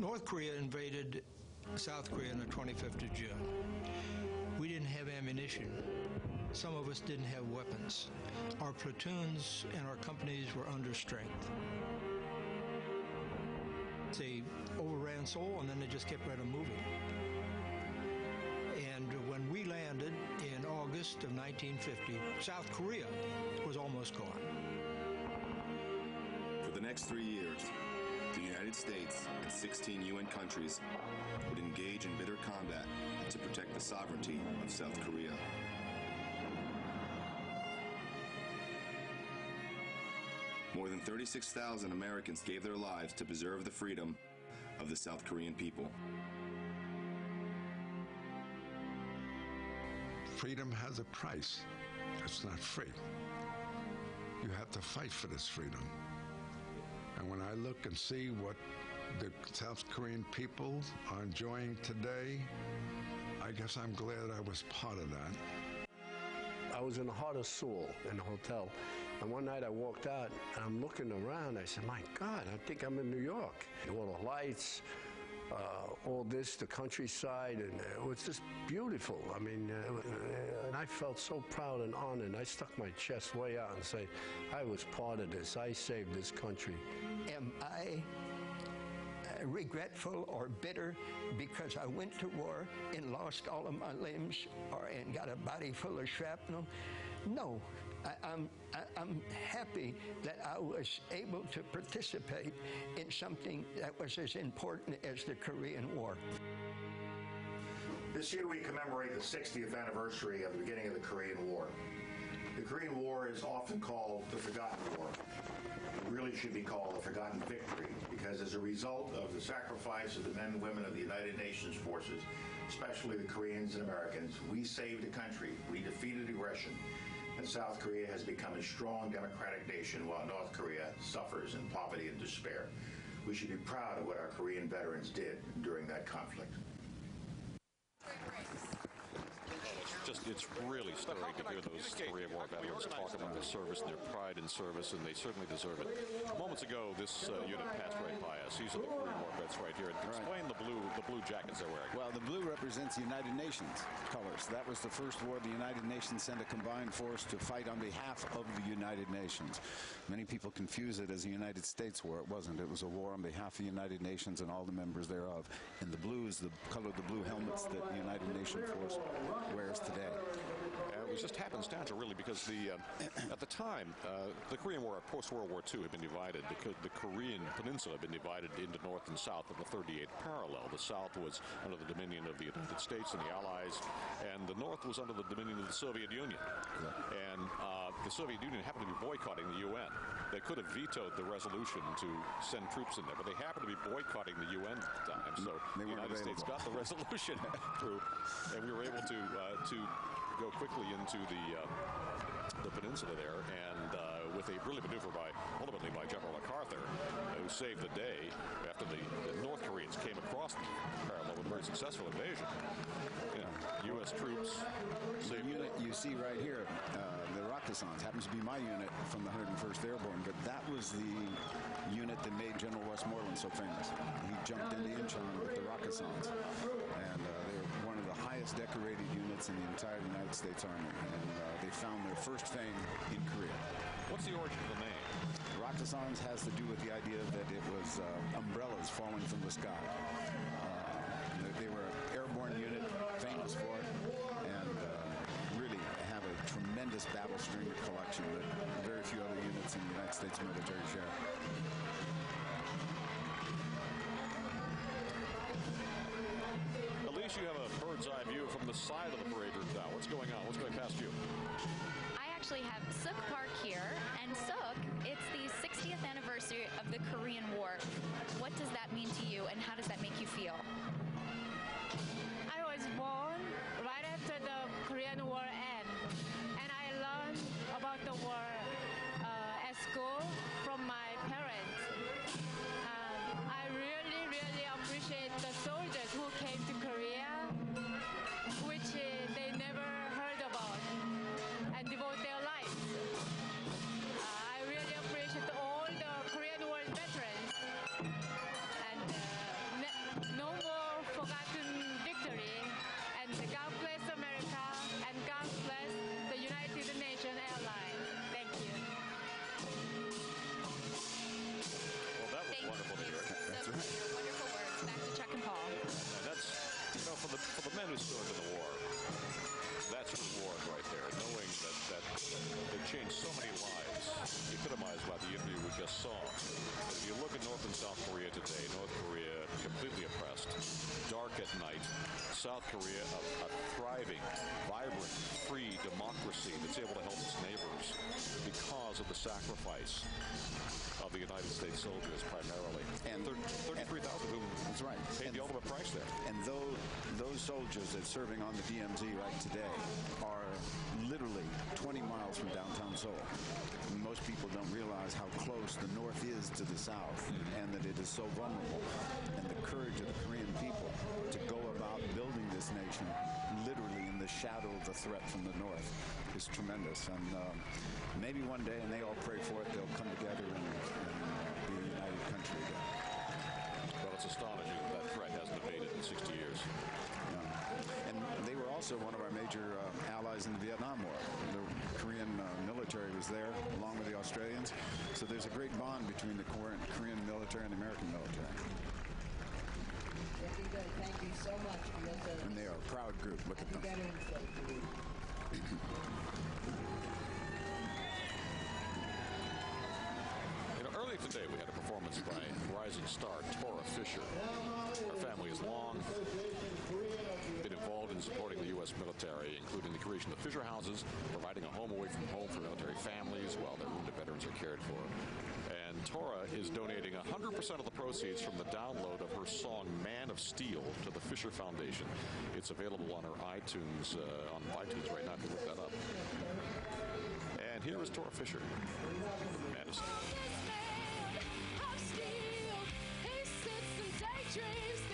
North Korea invaded South Korea on the 25th of June. We didn't have ammunition. Some of us didn't have weapons. Our platoons and our companies were under strength. They overran Seoul, and then they just kept right on moving. And when we landed in August of 1950, South Korea was almost gone. For the next 3 years, the United States and 16 UN countries would engage in bitter combat to protect the sovereignty of South Korea. More than 36,000 Americans gave their lives to preserve the freedom of the South Korean people. Freedom has a price. It's not free. You have to fight for this freedom. And when I look and see what the South Korean people are enjoying today, I guess I'm glad I was part of that. I was in the heart of Seoul in a hotel, and one night I walked out and I'm looking around. I said, my God, I think I'm in New York. All the lights, all this, the countryside, and it was just beautiful. I mean, and I felt so proud and honored. And I stuck my chest way out and said, I was part of this. I saved this country. Am I regretful or bitter because I went to war and lost all of my limbs and got a body full of shrapnel? No. I'm happy that I was able to participate in something that was as important as the Korean War. This year we commemorate the 60th anniversary of the beginning of the Korean War. The Korean War is often called the Forgotten War. It really should be called the Forgotten Victory, because as a result of the sacrifice of the men and women of the United Nations forces, especially the Koreans and Americans, we saved the country, we defeated aggression, and South Korea has become a strong democratic nation while North Korea suffers in poverty and despair. We should be proud of what our Korean veterans did during that conflict. It's really stirring to hear those Korean War veterans talk about their service and their pride in service, and they certainly deserve it. Moments ago, this unit passed right by us. These are the Korean War vets right here. Explain the blue jackets they're wearing. Well, the blue represents the United Nations colors. That was the first war the United Nations sent a combined force to fight on behalf of the United Nations. Many people confuse it as a United States war. It wasn't. It was a war on behalf of the United Nations and all the members thereof. And the blue is the color of the blue helmets that the United Nations force wears today. It was just happenstance, really, because at the time, the Korean War, post-World War II, had been divided. The Korean peninsula had been divided into North and South in the 38th parallel. The South was under the dominion of the United States and the Allies, and the North was under the dominion of the Soviet Union. And the Soviet Union happened to be boycotting the UN. They could have vetoed the resolution to send troops in there, but they happened to be boycotting the UN at the time. So the United States got the resolution through, and we were able to go quickly into the peninsula there, and with a brilliant maneuver ultimately by General MacArthur, who saved the day after the North Koreans came across the parallel with a very successful invasion. U.S. troops saved the unit you see right here, the Rakasans, happens to be my unit from the 101st Airborne, but that was the unit that made General Westmoreland so famous. He jumped into Incheon with the Rakasans, and they were one of the highest decorated units in the entire United States Army, and they found their first fame in Korea. What's the origin of the name? Rakasans has to do with the idea that it was umbrellas falling from the sky. They were an airborne unit, famous for it, and really have a tremendous battle stringer collection that very few other units in the United States military share. At least you have a bird's eye view from the side of the parade route now. What's going on? What's going past you? I actually have Suk Park here, and Suk, it's the 60th anniversary of the Korean War. What does that mean to you, and how does that make you feel? I was born right after the Korean War ended, and I learned about the war at school from my parents. I really, really appreciate the soldiers who came to Korea, which they never heard about, and devote their lives. I really appreciate all the Korean War veterans, and West, dark at night. South Korea, a thriving, vibrant, free democracy that's able to help its neighbors because of the sacrifice of the United States soldiers primarily. And 33,000 of whom that's right. paid the ultimate price there. And those soldiers that's serving on the DMZ right today are literally 20 miles from downtown Seoul. Most people don't realize how close the North is to the South, and that it is so vulnerable. And the courage of the Korean people to go about building this nation literally in the shadow of the threat from the North is tremendous. And maybe one day, and they all pray for it, they'll come together and be a united country again. Well, it's astonishing that that threat hasn't abated in 60 years. Yeah. And they were also one of our major allies in the Vietnam War. The Korean military was there along with the Australians. So there's a great bond between the Korean military and the American military. Very good. Thank you so much. And they are a proud group. Look at them. Earlier today, we had a performance by rising star Tora Fisher. Her family has long been involved in supporting the U.S. military, including the creation of Fisher houses, providing a home away from home for military families while their wounded veterans are cared for. And Tora is donating 100% of the proceeds from the download of her song "Man of Steel" to the Fisher Foundation. It's available on her iTunes, right now if you look that up. And here is Tora Fisher, Man of Steel. He sits and daydreams.